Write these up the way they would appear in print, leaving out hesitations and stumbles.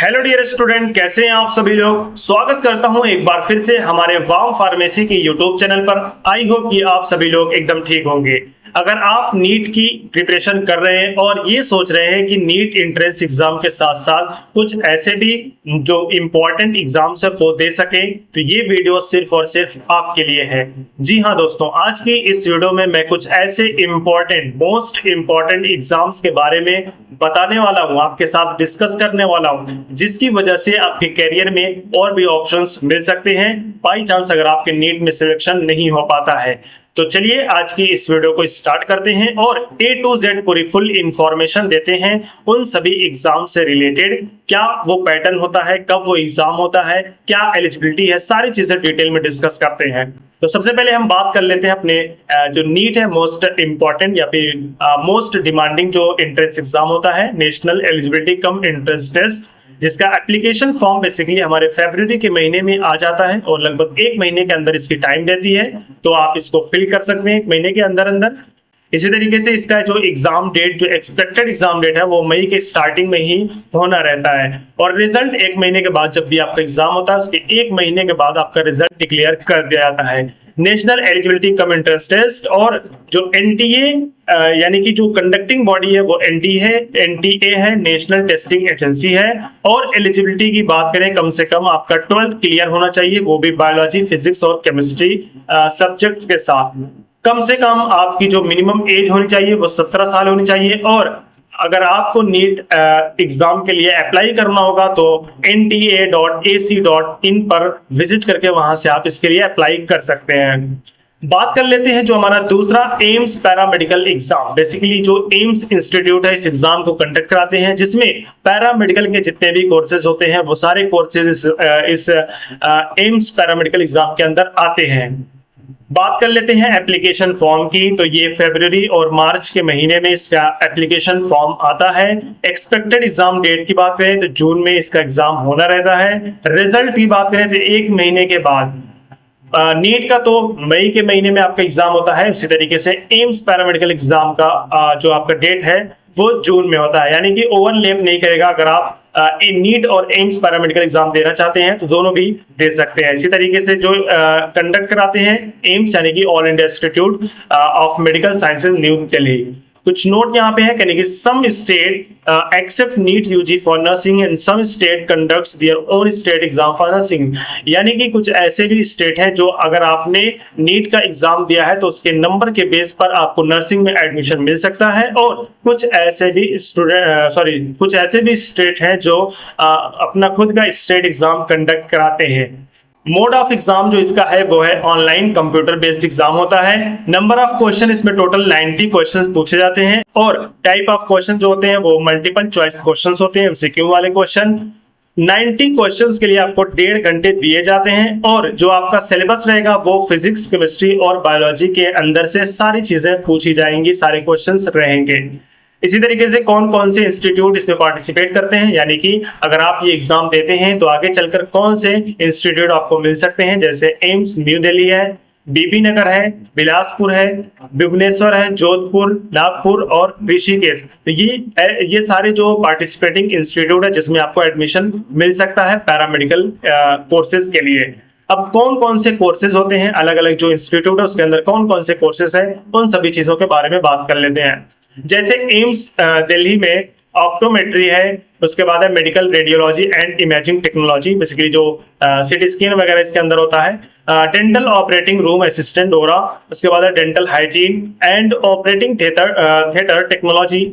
Hello dear student, कैसे हैं आप सभी लोग। स्वागत करता हूं एक बार फिर से हमारे वाम फार्मेसी के यूट्यूब चैनल पर। आई होप कि आप सभी लोग एकदम ठीक होंगे। अगर आप नीट की प्रिपरेशन कर रहे हैं और ये सोच रहे हैं कि नीट एंट्रेंस एग्जाम के साथ साथ कुछ ऐसे भी जो इंपॉर्टेंट एग्जाम्स है वो दे सके, तो ये वीडियो सिर्फ और सिर्फ आपके लिए है। जी हाँ दोस्तों, आज की इस वीडियो में मैं कुछ ऐसे मोस्ट इंपॉर्टेंट एग्जाम्स के बारे में बताने वाला हूँ, आपके साथ डिस्कस करने वाला हूँ, जिसकी वजह से आपके करियर में और भी ऑप्शंस मिल सकते हैं बाई चांस अगर आपके नीट में सिलेक्शन नहीं हो पाता है। तो चलिए आज की इस वीडियो को स्टार्ट करते हैं और A to Z पूरी फुल इंफॉर्मेशन देते हैं उन सभी एग्जाम से रिलेटेड। क्या वो पैटर्न होता है, कब वो एग्जाम होता है, क्या एलिजिबिलिटी है, सारी चीजें डिटेल में डिस्कस करते हैं। तो सबसे पहले हम बात कर लेते हैं अपने जो नीट है मोस्ट इंपॉर्टेंट या फिर मोस्ट डिमांडिंग जो एंट्रेंस एग्जाम होता है, national eligibility cum entrance test, जिसका एप्लीकेशन फॉर्म बेसिकली हमारे फरवरी के महीने में आ जाता है और लगभग 1 महीने के अंदर इसकी टाइम देती है, तो आप इसको फिल कर सकते हैं 1 महीने के अंदर अंदर। इसी तरीके से इसका जो एग्जाम डेट, जो एक्सपेक्टेड एग्जाम डेट है, वो मई के स्टार्टिंग में ही होना रहता है और रिजल्ट 1 महीने के बाद, जब भी आपका एग्जाम होता है उसके 1 महीने के बाद आपका रिजल्ट डिक्लेयर कर दिया जाता है। National eligibility cum entrance test और जो एनटीए यानी कि जो कंडक्टिंग बॉडी है वो एनटीए है, नेशनल टेस्टिंग एजेंसी है। और एलिजिबिलिटी की बात करें, कम से कम आपका 12th क्लियर होना चाहिए, वो भी बायोलॉजी, फिजिक्स और केमिस्ट्री सब्जेक्ट्स के साथ। कम से कम आपकी जो मिनिमम एज होनी चाहिए वो 17 साल होनी चाहिए। और अगर आपको नीट एग्जाम के लिए अप्लाई करना होगा तो nta.ac.in पर विजिट करके वहां से आप इसके लिए अप्लाई कर सकते हैं। बात कर लेते हैं जो हमारा दूसरा एम्स पैरामेडिकल एग्जाम। बेसिकली जो एम्स इंस्टीट्यूट है इस एग्जाम को कंडक्ट कराते हैं, जिसमें पैरामेडिकल के जितने भी कोर्सेज होते हैं वो सारे कोर्सेज इस एम्स पैरामेडिकल एग्जाम के अंदर आते हैं। बात कर लेते हैं एप्लीकेशन फॉर्म की, तो ये फरवरी और मार्च के महीने में इसका एप्लीकेशन फॉर्म आता है। एक्सपेक्टेड एग्जाम डेट की बात करें तो जून में इसका एग्जाम होना रहता है। रिजल्ट की बात करें तो 1 महीने के बाद, नीट का तो मई के महीने में आपका एग्जाम होता है, उसी तरीके से एम्स पैरामेडिकल एग्जाम का जो आपका डेट है वो जून में होता है, यानी कि ओवरलैप नहीं करेगा। अगर आप नीट और एम्स पैरामेडिकल एग्जाम देना चाहते हैं तो दोनों भी दे सकते हैं। इसी तरीके से जो कंडक्ट कराते हैं एम्स यानी कि all India institute of medical sciences New Delhi. कुछ नोट यहाँ पे है, यानी कि some state accept NEET UG for nursing and some state conducts their own state exam for nursing. यानी कि कुछ ऐसे भी स्टेट हैं जो अगर आपने नीट का एग्जाम दिया है तो उसके नंबर के बेस पर आपको नर्सिंग में एडमिशन मिल सकता है। और कुछ ऐसे भी स्टेट हैं जो अपना खुद का स्टेट एग्जाम कंडक्ट कराते हैं। मोड ऑफ एग्जाम जो इसका है वो है ऑनलाइन कंप्यूटर बेस्ड एग्जाम होता है। नंबर ऑफ क्वेश्चन इसमें टोटल 90 क्वेश्चन पूछे जाते हैं और टाइप ऑफ क्वेश्चन जो होते हैं वो मल्टीपल चॉइस क्वेश्चंस होते हैं, एमसीक्यू वाले क्वेश्चन। 90 क्वेश्चंस के लिए आपको 1.5 घंटे दिए जाते हैं और जो आपका सिलेबस रहेगा वो फिजिक्स, केमिस्ट्री और बायोलॉजी के अंदर से सारी चीजें पूछी जाएंगी, सारे क्वेश्चंस रहेंगे। इसी तरीके से कौन कौन से इंस्टीट्यूट इसमें पार्टिसिपेट करते हैं, यानी कि अगर आप ये एग्जाम देते हैं तो आगे चलकर कौन से इंस्टीट्यूट आपको मिल सकते हैं, जैसे एम्स न्यू दिल्ली है, बीबी नगर है, बिलासपुर है, भुवनेश्वर है, जोधपुर, नागपुर और ऋषिकेश। तो ये सारे जो पार्टिसिपेटिंग इंस्टीट्यूट है जिसमें आपको एडमिशन मिल सकता है पैरामेडिकल कोर्सेज के लिए। अब कौन कौन से कोर्सेज होते हैं, अलग अलग जो इंस्टीट्यूट है उसके अंदर कौन कौन से कोर्सेज है, उन सभी चीजों के बारे में बात कर लेते हैं। जैसे एम्स दिल्ली में ऑप्टोमेट्री है, उसके बाद है medical radiology and imaging technology, basically जो सीटी स्कैन वगैरह इसके अंदर होता है। डेंटल ऑपरेटिंग रूम असिस्टेंट डोरा, उसके बाद है dental hygiene and operating theatre technology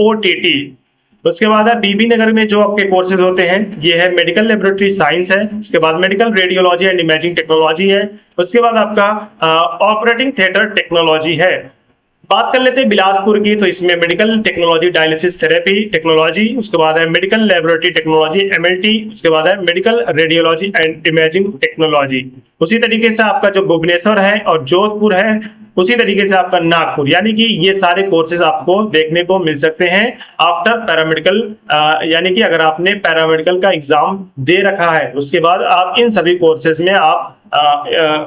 OTT. उसके बाद है बीबी नगर में जो आपके कोर्सेज होते हैं ये है मेडिकल लेबोरेटरी साइंस है, उसके बाद medical radiology and imaging technology है, उसके बाद आपका ऑपरेटिंग थिएटर टेक्नोलॉजी है। बात कर लेते हैं बिलासपुर की, तो इसमें medical technology dialysis therapy technology, उसके बाद है मेडिकल लेबोरेटरी टेक्नोलॉजी एमएलटी, उसके बाद है medical radiology and imaging technology. उसी तरीके से आपका जो भुवनेश्वर है और जोधपुर है, उसी तरीके से आपका नागपुर, यानी कि ये सारे कोर्सेज आपको देखने को मिल सकते हैं आफ्टर पैरामेडिकल। यानी कि अगर आपने पैरामेडिकल का एग्जाम दे रखा है उसके बाद आप इन सभी कोर्सेज में आप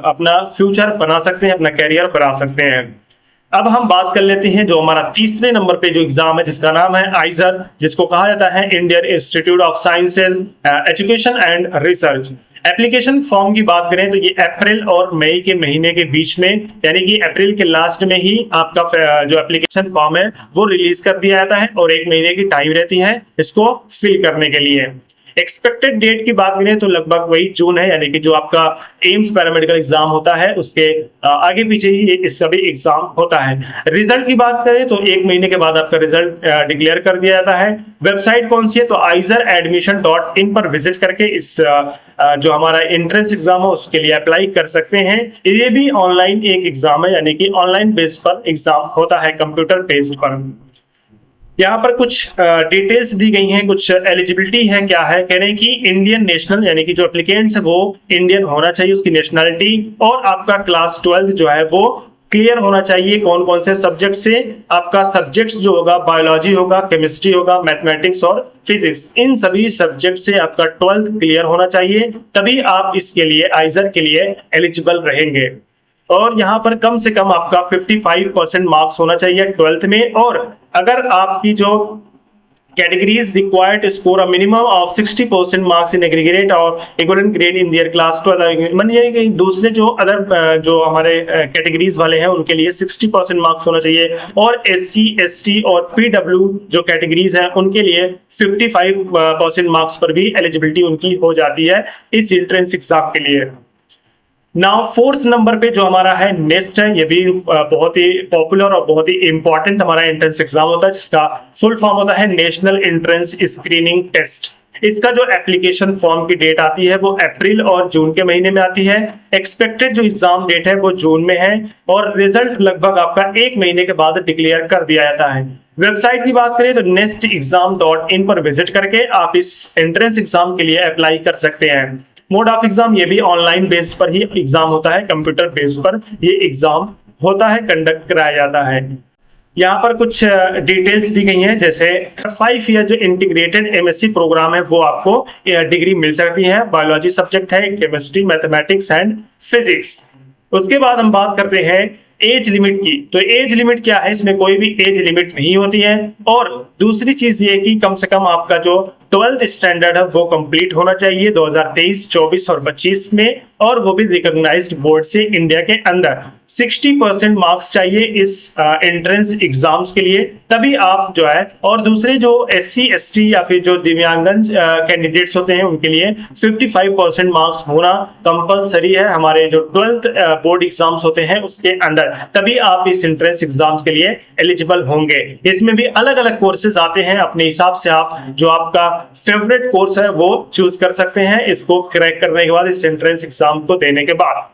अपना फ्यूचर बना सकते हैं, अपना कैरियर बना सकते हैं। अब हम बात कर लेते हैं जो हमारा तीसरे नंबर पे जो एग्जाम है जिसका नाम है आइजर, जिसको कहा जाता है Indian institute of sciences education and research. Application form की बात करें तो ये अप्रैल और मई के महीने के बीच में, यानी कि अप्रैल के लास्ट में ही आपका जो एप्लीकेशन फॉर्म है वो रिलीज कर दिया जाता है और 1 महीने की टाइम रहती है इसको फिल करने के लिए। एक्सपेक्टेड डेट की बात करें तो लगभग वही जून है, यानी कि जो आपका एम्स पैरामेडिकल एग्जाम होता है उसके आगे पीछे ही इसका भी एग्जाम होता है। रिजल्ट की बात करें तो 1 महीने के बाद आपका रिजल्ट डिक्लेयर कर दिया जाता है। वेबसाइट कौन सी है तो aizeradmission.in पर विजिट करके इस जो हमारा एंट्रेंस एग्जाम है उसके लिए अप्लाई कर सकते हैं। ये भी ऑनलाइन एक एग्जाम है, यानी कि ऑनलाइन बेस पर एग्जाम होता है, कंप्यूटर बेस्ड पर। यहाँ पर कुछ डिटेल्स दी गई हैं, कुछ एलिजिबिलिटी है, क्या है कह रहे हैं कि इंडियन नेशनल, यानी कि जो एप्लीकेंट्स है वो इंडियन होना चाहिए उसकी नेशनलिटी, और आपका क्लास 12 जो है वो क्लियर होना चाहिए। कौन कौन से सब्जेक्ट से, आपका सब्जेक्ट्स जो होगा बायोलॉजी होगा, केमिस्ट्री होगा, मैथमेटिक्स और फिजिक्स, इन सभी सब्जेक्ट से आपका 12th क्लियर होना चाहिए, तभी आप इसके लिए आइजर के लिए एलिजिबल रहेंगे। और यहाँ पर कम से कम आपका 55% मार्क्स होना चाहिए 12th में, और अगर आपकी जो categories required score a minimum of 60% marks in aggregate और equivalent grade in their class 12, मानिए कि दूसरे जो अदर जो हमारे कैटेगरीज वाले हैं उनके लिए 60% मार्क्स होना चाहिए, और SC ST और PW जो कैटेगरीज हैं उनके लिए 55% मार्क्स पर भी एलिजिबिलिटी उनकी हो जाती है इस एंट्रेंस एग्जाम के लिए। नाउ 4th नंबर पे जो हमारा है नेस्ट है, ये भी बहुत ही पॉपुलर और बहुत ही इंपॉर्टेंट हमारा एंट्रेंस एग्जाम होता है, जिसका फुल फॉर्म होता है नेशनल एंट्रेंस स्क्रीनिंग टेस्ट। इसका जो एप्लीकेशन फॉर्म की डेट आती है वो अप्रैल और जून के महीने में आती है। एक्सपेक्टेड जो एग्जाम डेट है वो जून में है, और रिजल्ट लगभग आपका 1 महीने के बाद डिक्लेयर कर दिया जाता है। वेबसाइट की बात करें तो nestexam.in पर विजिट करके आप इस एंट्रेंस एग्जाम के लिए अप्लाई कर सकते हैं। मोड ऑफ एग्जाम ये भी ऑनलाइन बेस्ड पर ही एग्जाम होता है, कंप्यूटर बेस्ड पर ये एग्जाम होता है, कंडक्ट कराया जाता है। यहाँ पर कुछ डिटेल्स दी गई हैं, जैसे 5 ईयर जो इंटीग्रेटेड MSc प्रोग्राम है वो आपको डिग्री मिल सकती है। बायोलॉजी सब्जेक्ट है, केमिस्ट्री, मैथमेटिक्स एंड फिजिक्स। उसके बाद हम बात करते हैं एज लिमिट की। तो एज लिमिट क्या है, इसमें कोई भी एज लिमिट नहीं होती है। और दूसरी चीज ये कि कम से कम आपका जो 12th स्टैंडर्ड है वो कंप्लीट होना चाहिए 2023, 24 और 25 में, और वो भी रिकॉग्नाइज्ड बोर्ड से इंडिया के अंदर। 60% मार्क्स चाहिए इस एंट्रेंस एग्जाम्स के लिए, तभी आप जो है, और दूसरे जो SC ST या फिर जो दिव्यांगन कैंडिडेट्स होते हैं उनके लिए 55% मार्क्स होना कंपलसरी है हमारे जो 12th बोर्ड एग्जाम्स होते हैं उसके अंदर, तभी आप इस एंट्रेंस एग्जाम्स के लिए एलिजिबल होंगे। इसमें भी अलग अलग कोर्सेज आते हैं, अपने हिसाब से आप जो आपका फेवरेट कोर्स है वो चूज कर सकते हैं इसको क्रैक करने के बाद, इस एंट्रेंस एग्जाम को देने के बाद।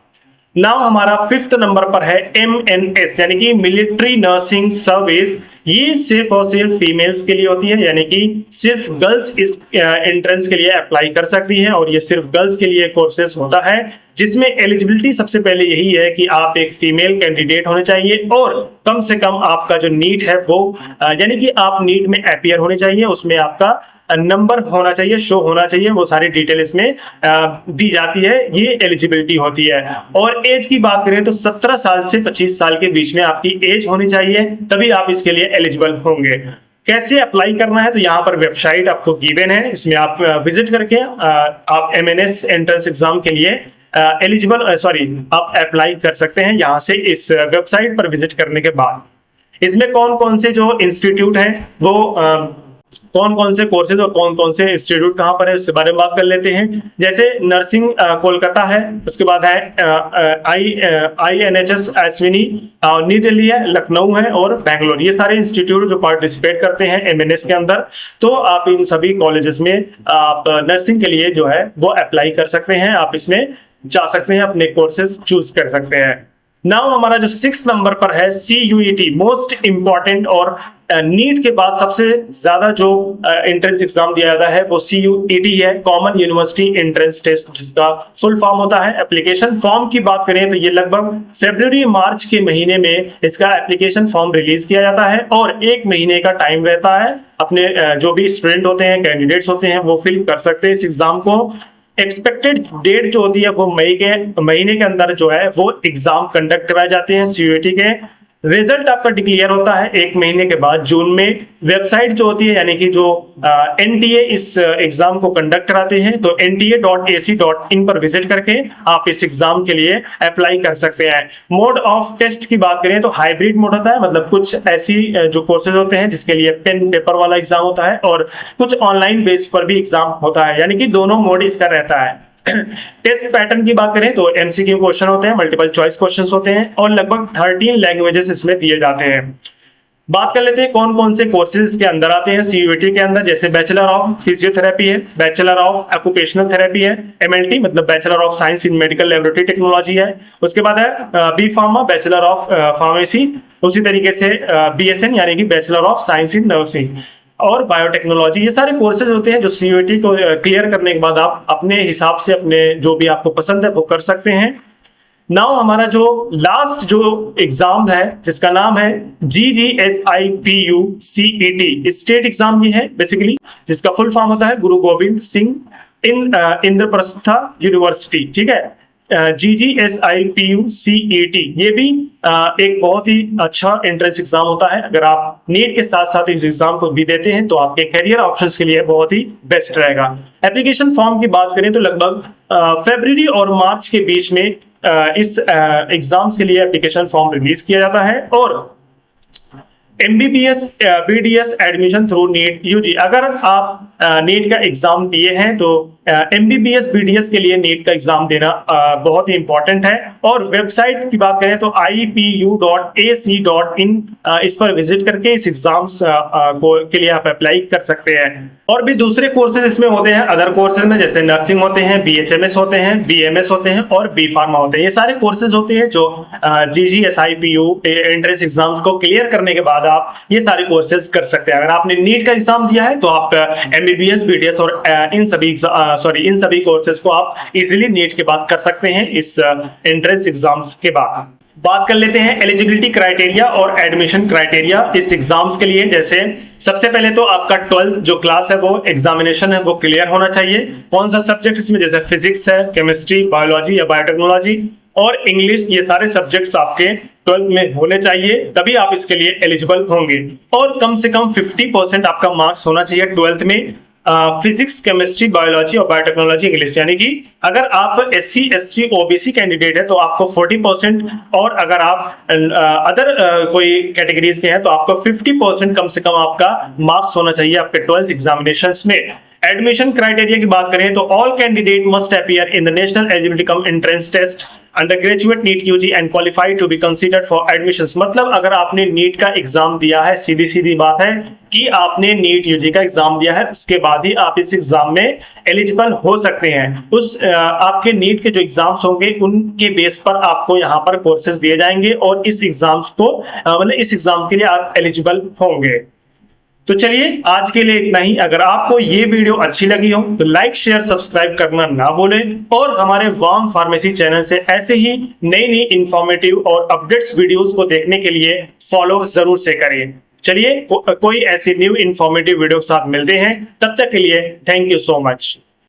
नाउ हमारा 5th नंबर पर है MNS, यानी कि मिलिट्री नर्सिंग सर्विस। ये सिर्फ और सिर्फ फीमेल्स के लिए होती है, यानी कि सिर्फ गर्ल्स इस एंट्रेंस के लिए अप्लाई कर सकती हैं, और ये सिर्फ गर्ल्स के लिए कोर्सेज होता है, जिसमें एलिजिबिलिटी सबसे पहले यही है कि आप एक फीमेल कैंडिडेट होने चाहिए, और कम से कम आपका जो नीट है वो यानी कि आप नीट में अपीयर होने चाहिए, उसमें आपका नंबर होना चाहिए, शो होना चाहिए, वो सारी डिटेल इसमें दी जाती है, ये एलिजिबिलिटी होती है। और एज की बात करें तो 17 साल से 25 साल के बीच में आपकी एज होनी चाहिए, तभी आप इसके लिए एलिजिबल होंगे। कैसे अप्लाई करना है तो यहाँ पर वेबसाइट आपको गिवन है, इसमें आप विजिट करके आप MNS एंट्रेंस एग्जाम के लिए आप अप्लाई कर सकते हैं यहाँ से, इस वेबसाइट पर विजिट करने के बाद। इसमें कौन कौन से जो इंस्टीट्यूट हैं वो कौन कौन से कोर्सेज और कौन कौन से इंस्टीट्यूट कहां पर है उसके बारे में बात कर लेते हैं। जैसे नर्सिंग कोलकाता है, उसके बाद है INHS अश्विनी, न्यू दिल्ली है, लखनऊ है और बैंगलोर। ये सारे इंस्टीट्यूट जो पार्टिसिपेट करते हैं MNS के अंदर, तो आप इन सभी कॉलेजेस में आप नर्सिंग के लिए जो है वो अप्लाई कर सकते हैं, आप इसमें जा सकते हैं, अपने कोर्सेज चूज कर सकते हैं। नाउ हमारा जो 6th नंबर पर है CUET, मोस्ट इंपॉर्टेंट और नीट के बाद सबसे ज्यादा जो एंट्रेंस एग्जाम दिया जाता है वो CUET है, कॉमन यूनिवर्सिटी एंट्रेंस टेस्ट, जिसका फुल फॉर्म होता है। एप्लीकेशन फॉर्म की बात करें तो ये लगभग फरवरी मार्च के महीने में इसका एप्लीकेशन फॉर्म रिलीज किया जाता है, और 1 महीने का टाइम रहता है, अपने जो भी स्टूडेंट होते हैं, कैंडिडेट्स होते हैं, वो फिल कर सकते हैं इस एग्जाम को। एक्सपेक्टेड डेट जो होती है वो मई के महीने के अंदर जो है वो एग्जाम कंडक्ट कराए जाते हैं CUET के। रिजल्ट आपका डिक्लेयर होता है 1 महीने के बाद जून में। वेबसाइट जो होती है यानी कि जो एनटीए इस एग्जाम को कंडक्ट कराते हैं, तो nta.ac.in पर विजिट करके आप इस एग्जाम के लिए अप्लाई कर सकते हैं। मोड ऑफ टेस्ट की बात करें तो हाइब्रिड मोड होता है, मतलब कुछ ऐसी जो कोर्सेज होते हैं जिसके लिए पेन पेपर वाला एग्जाम होता है और कुछ ऑनलाइन बेस पर भी एग्जाम होता है, यानी कि दोनों मोड इसका रहता है। टेस्ट पैटर्न की बात करें तो एमसीक्यू क्वेश्चन होते हैं, मल्टीपल चॉइस क्वेश्चंस होते हैं और लगभग 13 लैंग्वेजेस इसमें दिए जाते हैं। बात कर लेते हैं कौन कौन से कोर्सेज के अंदर आते हैं सीयूईटी के अंदर, जैसे बैचलर ऑफ फिजियोथेरेपी है, बैचलर ऑफ ऑक्यूपेशनल थेरेपी है, एमएलटी मतलब bachelor of science in medical laboratory technology है, उसके बाद है B pharma bachelor of pharmacy, उसी तरीके से बीएसएन यानी कि bachelor of science in nursing और बायोटेक्नोलॉजी। ये सारे कोर्सेज होते हैं जो सीयूईटी को क्लियर करने के बाद आप अपने हिसाब से अपने जो भी आपको पसंद है वो कर सकते हैं। नाउ हमारा जो लास्ट जो एग्जाम है जिसका नाम है GGSIPU CET स्टेट एग्जाम, ये है बेसिकली, जिसका फुल फॉर्म होता है गुरु गोविंद सिंह इंद्रप्रस्थ यूनिवर्सिटी, ठीक है। GGSIPU CET ये भी एक बहुत ही अच्छा एंट्रेंस एग्जाम होता है। अगर आप नीट के साथ साथ इस एग्जाम को भी देते हैं तो आपके करियर ऑप्शंस के लिए बहुत ही बेस्ट रहेगा। एप्लीकेशन फॉर्म की बात करें तो लगभग फरवरी और मार्च के बीच में इस एग्जाम्स के लिए एप्लीकेशन फॉर्म रिलीज किया जाता है। और MBBS BDS admission through NEET UG, अगर आप नीट का एग्जाम दिए हैं तो MBBS BDS के लिए नीट का एग्जाम देना बहुत ही इंपॉर्टेंट है। और वेबसाइट की बात करें तो ipu.ac.in इस पर विजिट करके इस एग्जाम्स के लिए आप अप्लाई कर सकते हैं। और भी दूसरे कोर्सेज इसमें होते हैं अदर कोर्सेज में, जैसे नर्सिंग होते हैं, BHMS होते हैं, BMS होते हैं और B फार्मा होते हैं। ये सारे कोर्सेज होते हैं जो GGSIPU एंट्रेंस एग्जाम्स को क्लियर करने के बाद आप ये सारे कोर्सेज कर सकते हैं। अगर आपने नीट का एग्जाम दिया है तो आप MBBS BDS और इन सभी कोर्सेज को आप इजीली नीट के बाद कर सकते हैं इस एंट्रेंस एग्जाम्स के बाद। बात कर लेते हैं एलिजिबिलिटी क्राइटेरिया और एडमिशन क्राइटेरिया इस एग्जाम्स के लिए। जैसे सबसे पहले तो आपका 12th जो क्लास है वो एग्जामिनेशन है वो क्लियर होना चाहिए। कौन सा सब्जेक्ट इसमें, जैसे फिजिक्स है, केमिस्ट्री, बायोलॉजी या बायोटेक्नोलॉजी और इंग्लिश, ये सारे सब्जेक्ट्स आपके 12th में होने चाहिए, तभी आप इसके लिए एलिजिबल होंगे। और कम से कम 50% आपका मार्क्स होना चाहिए 12th में फिजिक्स, केमिस्ट्री, बायोलॉजी और बायोटेक्नोलॉजी, इंग्लिश। यानी कि अगर आप SC SC OBC कैंडिडेट है तो आपको 40% और अगर आप अदर कोई कैटेगरीज के हैं तो आपको 50% कम से कम आपका मार्क्स होना चाहिए आपके 12th एग्जामिनेशंस में। एडमिशन क्राइटेरिया की बात करें तो all candidate must appear in the national eligibility cum entrance test undergraduate NEET UG and qualified to be considered for admissions. मतलब अगर आपने नीट का एग्जाम दिया है, सीधी सीधी बात है कि आपने नीट यूजी का एग्जाम दिया है, उसके बाद ही आप इस एग्जाम में एलिजिबल हो सकते हैं। उस आपके नीट के जो एग्जाम्स होंगे उनके बेस पर आपको यहाँ पर कोर्सेज दिए जाएंगे और इस एग्जाम्स को मतलब इस एग्जाम के लिए आप एलिजिबल होंगे। तो चलिए आज के लिए इतना ही। अगर आपको ये वीडियो अच्छी लगी हो तो लाइक शेयर सब्सक्राइब करना ना भूलें और हमारे वार्म फार्मेसी चैनल से ऐसे ही नई नई इंफॉर्मेटिव और अपडेट्स वीडियोस को देखने के लिए फॉलो जरूर से करें। चलिए कोई ऐसी न्यू इंफॉर्मेटिव वीडियो के साथ मिलते हैं, तब तक के लिए थैंक यू सो मच।